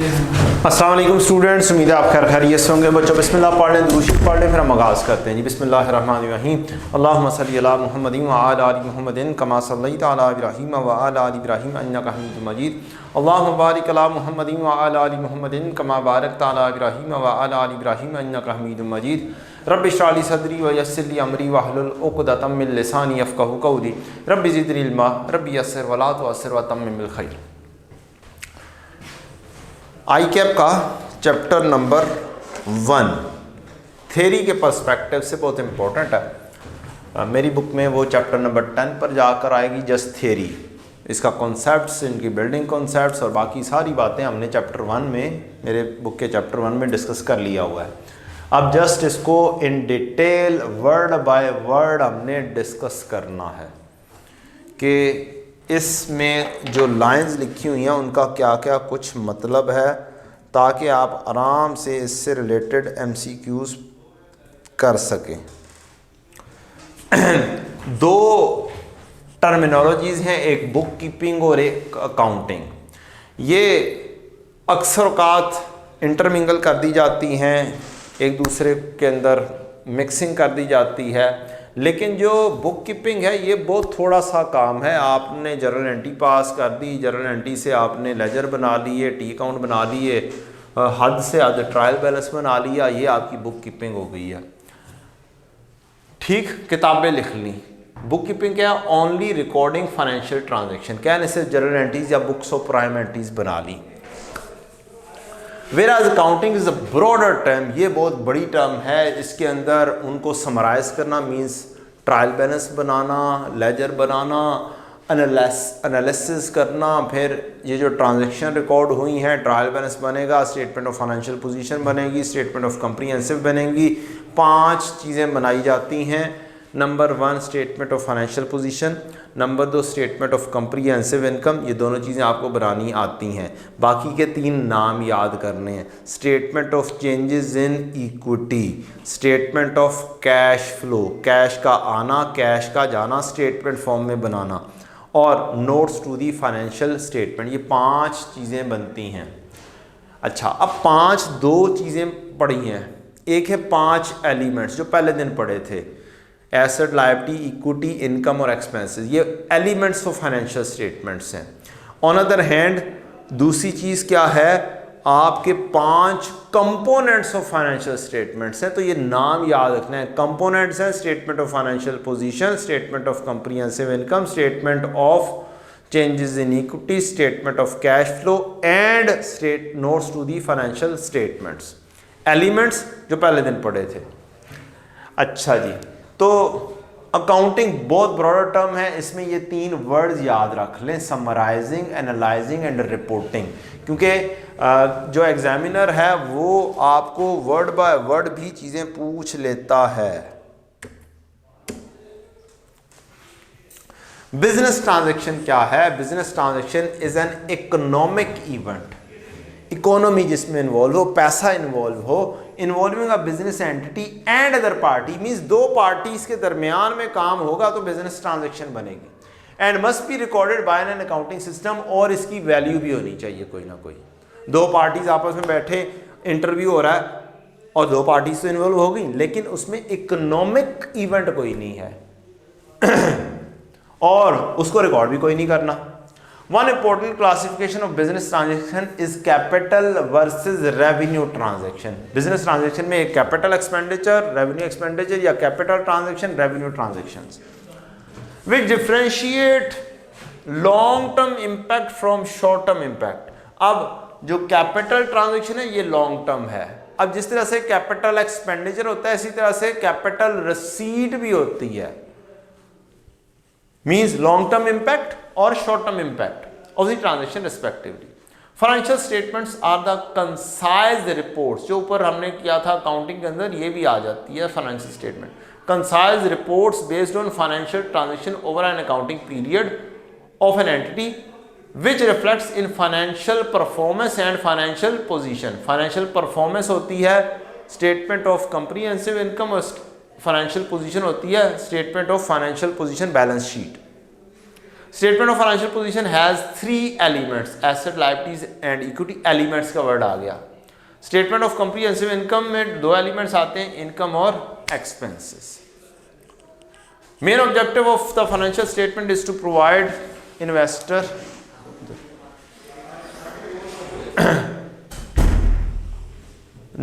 अस्सलाम वालेकुम स्टूडेंट्स, उम्मीद है आप खैर खैरियत से होंगे। बच्चों बिस्मिल्लाह पढ़ लें, दुरूद शरीफ पढ़ लें, फिर हम आगाज़ करते हैं जी। बिस्मिल्लाहिर्रहमानिर्रहीम। अल्लाहुम्मा सल्लि अला मुहम्मदिन व अला आलि मुहम्मदिन कमा सल्लैता अला इब्राहीम व अला आलि इब्राहीम इन्नका हमीदुम मजीद। अल्लाहुम्मा बारिक अला मुहम्मदिन व अला आलि मुहम्मदिन कमा बारकता अला इब्राहीम व अला आलि इब्राहीम इन्नका हमीदुम मजीद। रब्बि इश्रह ली सदरी व यस्सिर ली अमरी वहलुल उक़दतम मिन लिसानी यफ़क़हू क़ौली। रब्बि ज़िदनी इल्मा रब्बि यस्सिर व ला तुअस्सिर व तम्मिम बिल खैर। आई कैप का चैप्टर नंबर 1 थेरी के पर्सपेक्टिव से बहुत इम्पोर्टेंट है। मेरी बुक में वो चैप्टर नंबर 10 पर जाकर आएगी, जस्ट थेरी, इसका कॉन्सेप्ट्स, इनकी बिल्डिंग कॉन्सेप्ट्स और बाकी सारी बातें हमने चैप्टर 1 में, मेरे बुक के चैप्टर 1 में डिस्कस कर लिया हुआ है। अब जस्ट इसको in detail word by word हमने डिस्कस करना है कि इसमें जो लाइंस लिखी हुई हैं उनका क्या क्या कुछ मतलब है, ताकि आप आराम से इससे रिलेटेड MCQs कर सकें। दो टर्मिनोलॉजीज़ हैं, एक बुक कीपिंग और एक अकाउंटिंग। ये अक्सर औक़ात इंटरमिंगल कर दी जाती हैं, एक दूसरे के अंदर मिक्सिंग कर दी जाती है, लेकिन जो बुक कीपिंग है ये बहुत थोड़ा सा काम है। आपने जर्नल एंट्री पास कर दी, जर्नल एंट्री से आपने लेजर बना लिए, टी अकाउंट बना लिए, हद से हद ट्रायल बैलेंस बना लिया, ये आपकी बुक कीपिंग हो गई है। ठीक, किताबें लिख ली। बुक कीपिंग क्या है? Only recording financial transaction. क्या है? सिर्फ जर्नल एंट्रीज या बुक्स ऑफ प्राइम एंट्रीज बना ली। Whereas accounting is a broader term, ये बहुत बड़ी टर्म है। इसके अंदर उनको समराइज करना मीन्स ट्रायल बैलेंस बनाना, लेजर बनाना, एनालिसिस करना, फिर ये जो ट्रांजैक्शन रिकॉर्ड हुई हैं, ट्रायल बैलेंस बनेगा, स्टेटमेंट ऑफ फाइनेंशियल पोजीशन बनेगी, स्टेटमेंट ऑफ कंप्रीहेंसिव बनेगी। 5 चीज़ें बनाई जाती हैं। Number 1 statement of financial position, number 2 statement of comprehensive income. ये दोनों चीज़ें आपको बनानी आती हैं। बाकी के 3 नाम याद करने हैं। Statement of changes in equity, statement of cash flow, cash का आना कैश का जाना स्टेटमेंट फॉर्म में बनाना, और notes to the financial statement. ये 5 चीज़ें बनती हैं। अच्छा, अब 2 चीज़ें पढ़ी हैं। एक है 5 एलिमेंट्स जो पहले दिन पढ़े थे, एसेट, लायबिलिटी, इक्विटी, इनकम और एक्सपेंसेस। ये एलिमेंट्स ऑफ फाइनेंशियल स्टेटमेंट्स हैं। ऑन अदर हैंड दूसरी चीज़ क्या है? आपके 5 कंपोनेंट्स ऑफ फाइनेंशियल स्टेटमेंट्स हैं, तो ये नाम याद रखना है। कंपोनेंट्स हैं statement of financial position, statement of comprehensive income, statement of changes in equity, statement of cash flow and state notes to the financial statements. Elements जो पहले दिन पढ़े थे। अच्छा जी, तो अकाउंटिंग बहुत ब्रॉडर टर्म है, इसमें ये 3 वर्ड्स याद रख लें, समराइजिंग, एनालाइजिंग एंड रिपोर्टिंग, क्योंकि जो एग्जामिनर है वो आपको वर्ड बाय वर्ड भी चीज़ें पूछ लेता है। बिजनेस ट्रांजैक्शन क्या है? Business transaction is an economic event. Economy जिसमें इन्वॉल्व हो, पैसा इन्वॉल्व हो, involving a business entity and other party, means 2 parties के दरमियान में काम होगा तो बिजनेस ट्रांजैक्शन बनेगी। And must be recorded by an accounting system, और इसकी वैल्यू भी होनी चाहिए कोई ना कोई। 2 पार्टीज आपस में बैठे, इंटरव्यू हो रहा है और 2 पार्टीज तो इन्वॉल्व हो गई, लेकिन उसमें इकोनॉमिक इवेंट कोई नहीं है और उसको रिकॉर्ड भी कोई नहीं करना। One important classification of business transaction is capital versus revenue transaction. Business transaction में एक capital expenditure, revenue expenditure, या capital transaction, revenue transactions, which differentiate long term impact from short term impact. अब जो capital transaction है ये long term है। अब जिस तरह से capital expenditure होता है, इसी तरह से capital receipt भी होती है, means long term impact और short term impact of the transaction respectively. Financial statements are the concise reports, जो ऊपर हमने किया था अकाउंटिंग के अंदर, ये भी आ जाती है financial statement. concise reports based on financial transaction over an accounting period of an entity which reflects in financial performance and financial position. financial performance होती है statement of comprehensive income और financial position होती है statement of financial position balance sheet. Statement of financial position has 3 elements, asset, liabilities and equity. Elements का word आ गया। Statement of comprehensive income में 2 elements आते हैं, इनकम और expenses. Main objective of the financial statement is to provide investor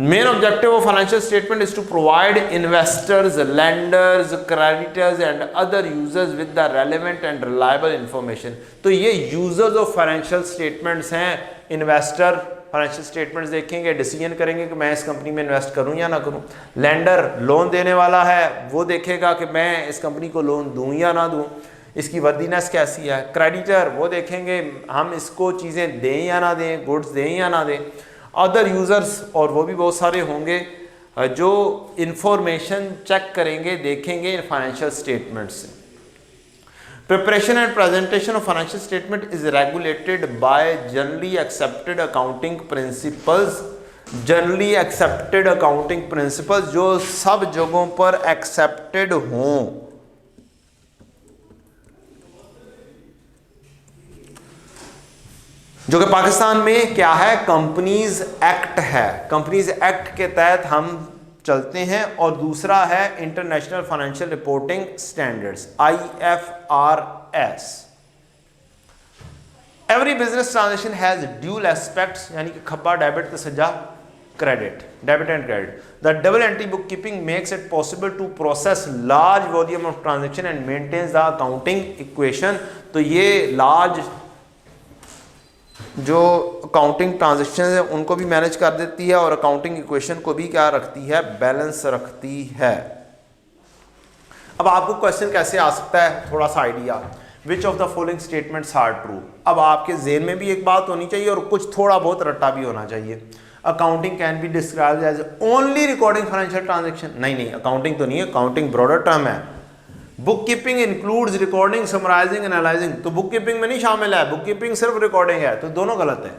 Main objective of financial statement is to provide investors, lenders, creditors and other users with the relevant and reliable information। तो ये users of financial statements हैं। Investor financial statements देखेंगे, decision करेंगे कि मैं इस company में invest करूं या ना करूं। लेंडर लोन देने वाला है, वो देखेगा कि मैं इस कंपनी को लोन दूं या ना दूं, इसकी वर्दीनेस कैसी है। क्रेडिटर वो देखेंगे हम इसको चीज़ें दें या ना दें, गुड्स दें या ना दें। अदर यूज़र्स, और वो भी बहुत सारे होंगे जो इंफॉर्मेशन चेक करेंगे, देखेंगे इन फाइनेंशियल स्टेटमेंट से। Preparation and presentation of financial statement is regulated by generally accepted accounting principles. Generally accepted accounting principles जो सब जगहों पर एक्सेप्टेड हों। जो कि पाकिस्तान में क्या है, कंपनीज एक्ट है। कंपनीज एक्ट के तहत हम चलते हैं। और दूसरा है international financial reporting standards, IFRS। Every business transaction has dual aspects, यानी कि खब्बा डेबिट तो सज्जा credit, debit and credit. The double entry book keeping makes it possible to process large volume of transaction and maintains the accounting equation. तो ये large जो accounting transaction है उनको भी मैनेज कर देती है और अकाउंटिंग इक्वेशन को भी क्या रखती है, बैलेंस रखती है। अब आपको क्वेश्चन कैसे आ सकता है, थोड़ा सा idea. Which of the following statements are true. अब आपके जेहन में भी एक बात होनी चाहिए और कुछ थोड़ा बहुत रट्टा भी होना चाहिए। Accounting can be described as only recording financial transaction. नहीं, अकाउंटिंग तो नहीं है, अकाउंटिंग ब्रॉडर टर्म है। Book keeping includes recording, summarising, analysing. तो बुक कीपिंग में नहीं शामिल है, बुक कीपिंग सिर्फ रिकॉर्डिंग है, तो दोनों गलत है।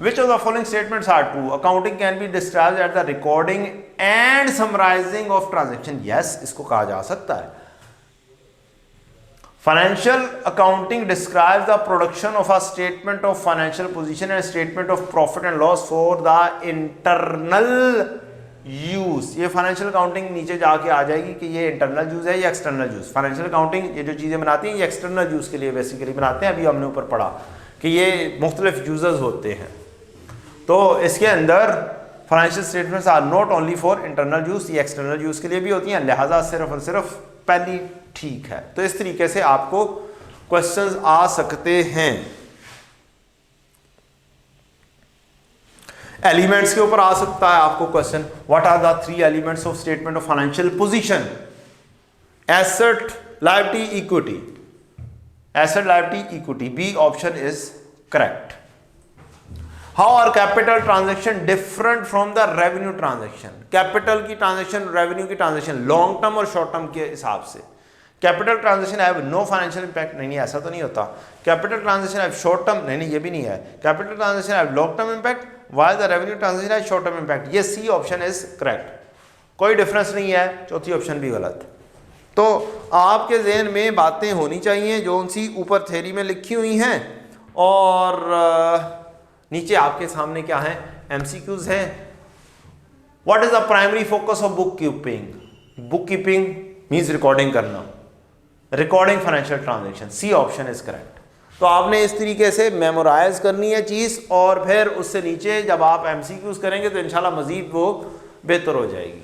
Which of the following statements are true. Accounting can be described at the recording and summarising of transaction. Yes, इसको कहा जा सकता है। Financial accounting describes the production of a statement of financial position and statement of profit and loss for the internal use. ये financial accounting नीचे जाके आ जाएगी कि ये इंटरनल यूज है या एक्सटर्नल यूज। फाइनेंशियल अकाउंटिंग ये जो चीज़ें बनाती हैं ये एक्सटर्नल यूज के लिए बेसिकली बनाते हैं। अभी हमने ऊपर पढ़ा कि ये मुख्तलिफ यूजर्स होते हैं। तो इसके अंदर financial statements are not only for internal use, ये एक्सटर्नल यूज के लिए भी होती हैं। लिहाजा सिर्फ और सिर्फ पहली ठीक है। तो इस तरीके से आपको क्वेश्चंस आ सकते हैं। एलिमेंट्स के ऊपर आ सकता है आपको question. What are the 3 elements of statement of financial position. Asset, liability, equity. Asset, liability, equity. B option is correct. How are capital transaction different from the revenue transaction. Capital की transaction, revenue की transaction long term और short term के हिसाब से। Capital transaction have no financial impact. नहीं, ऐसा तो नहीं होता। Capital transaction have short term. नहीं, ये भी नहीं है। Capital transaction have long term impact while the revenue transaction has short term impact। ये सी ऑप्शन इज करेक्ट, कोई डिफरेंस नहीं है। चौथी ऑप्शन भी गलत। तो आपके जहन में बातें होनी चाहिए जो उनसी ऊपर थ्योरी में लिखी हुई हैं और नीचे आपके सामने क्या है, एमसीक्यूज हैं। What is the primary focus of book keeping. Book keeping means recording करना, recording financial transaction. C option is correct. तो आपने इस तरीके से मेमोराइज करनी है चीज़ और फिर उससे नीचे जब आप एमसीक्यूज करेंगे तो इंशाल्लाह मजीद वो बेहतर हो जाएगी।